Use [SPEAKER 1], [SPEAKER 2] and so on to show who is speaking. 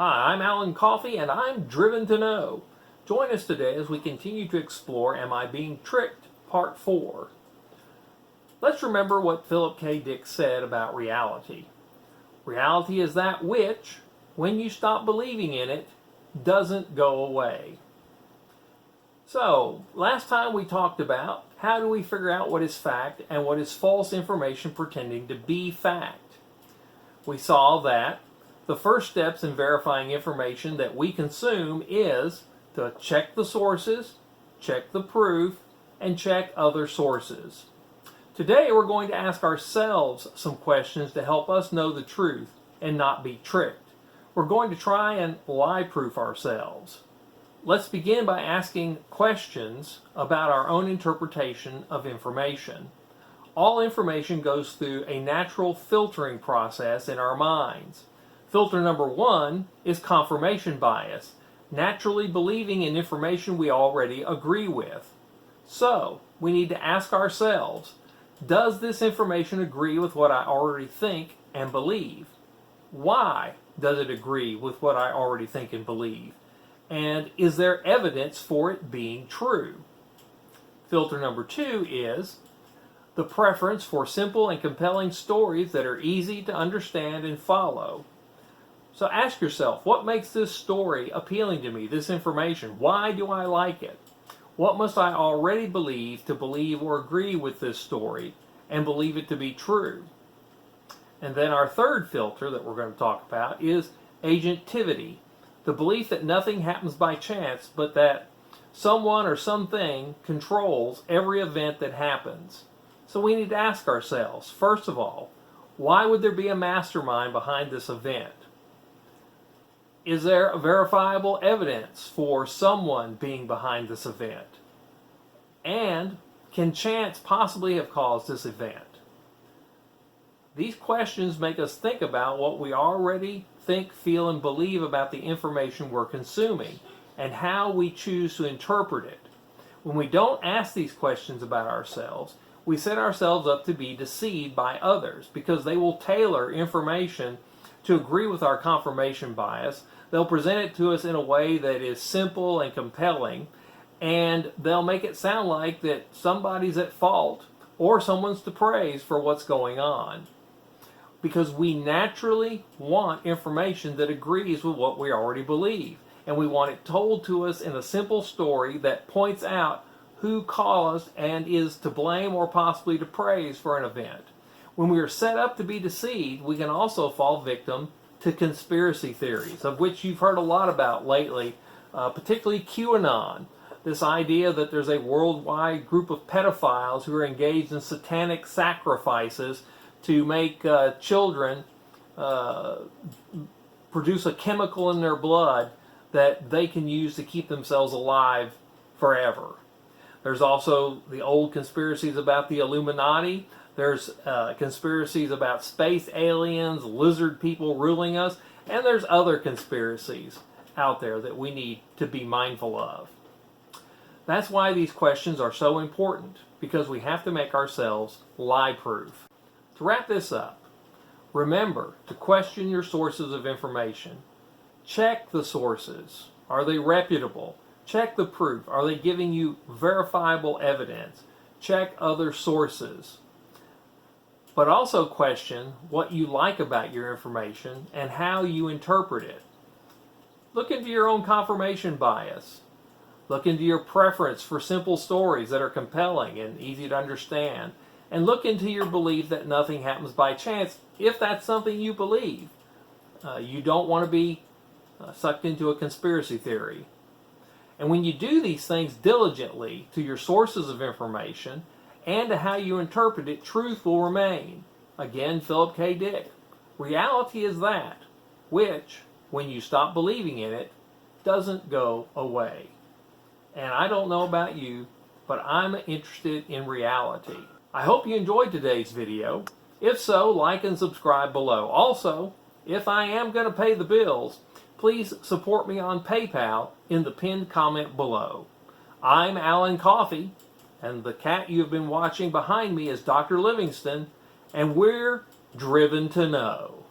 [SPEAKER 1] Hi, I'm Alan Coffey, and I'm driven to know. Join us today as we continue to explore Am I Being Tricked? Part 4. Let's remember what Philip K. Dick said about reality. Reality is that which, when you stop believing in it, doesn't go away. So, last time we talked about how do we figure out what is fact and what is false information pretending to be fact. We saw that the first steps in verifying information that we consume is to check the sources, check the proof, and check other sources. Today we're going to ask ourselves some questions to help us know the truth and not be tricked. We're going to try and lie-proof ourselves. Let's begin by asking questions about our own interpretation of information. All information goes through a natural filtering process in our minds. Filter number 1 is confirmation bias, naturally believing in information we already agree with. So, we need to ask ourselves, does this information agree with what I already think and believe? Why does it agree with what I already think and believe? And is there evidence for it being true? Filter number 2 is the preference for simple and compelling stories that are easy to understand and follow. So ask yourself, what makes this story appealing to me, this information? Why do I like it? What must I already believe to believe or agree with this story and believe it to be true? And then our third filter that we're going to talk about is agentivity, the belief that nothing happens by chance, but that someone or something controls every event that happens. So we need to ask ourselves, first of all, why would there be a mastermind behind this event? Is there verifiable evidence for someone being behind this event? And can chance possibly have caused this event? These questions make us think about what we already think, feel, and believe about the information we're consuming and how we choose to interpret it. When we don't ask these questions about ourselves, we set ourselves up to be deceived by others because they will tailor information to agree with our confirmation bias. They'll present it to us in a way that is simple and compelling, and they'll make it sound like that somebody's at fault or someone's to praise for what's going on. Because we naturally want information that agrees with what we already believe, and we want it told to us in a simple story that points out who caused and is to blame or possibly to praise for an event. When we are set up to be deceived, we can also fall victim to conspiracy theories, of which you've heard a lot about lately, particularly QAnon. This idea that there's a worldwide group of pedophiles who are engaged in satanic sacrifices to make children produce a chemical in their blood that they can use to keep themselves alive forever. There's also the old conspiracies about the Illuminati. There's conspiracies about space aliens, lizard people ruling us, and there's other conspiracies out there that we need to be mindful of. That's why these questions are so important, because we have to make ourselves lie-proof. To wrap this up, remember to question your sources of information. Check the sources. Are they reputable? Check the proof. Are they giving you verifiable evidence? Check other sources. But also question what you like about your information and how you interpret it. Look into your own confirmation bias. Look into your preference for simple stories that are compelling and easy to understand. And look into your belief that nothing happens by chance, if that's something you believe. You don't want to be sucked into a conspiracy theory. And when you do these things diligently to your sources of information and to how you interpret it, truth will remain. Again, Philip K. Dick. Reality is that which, when you stop believing in it, doesn't go away. And I don't know about you, but I'm interested in reality. I hope you enjoyed today's video. If so, like and subscribe below. Also, if I am going to pay the bills, please support me on PayPal in the pinned comment below. I'm Alan Coffey, and the cat you have been watching behind me is Dr. Livingston, and we're driven to know.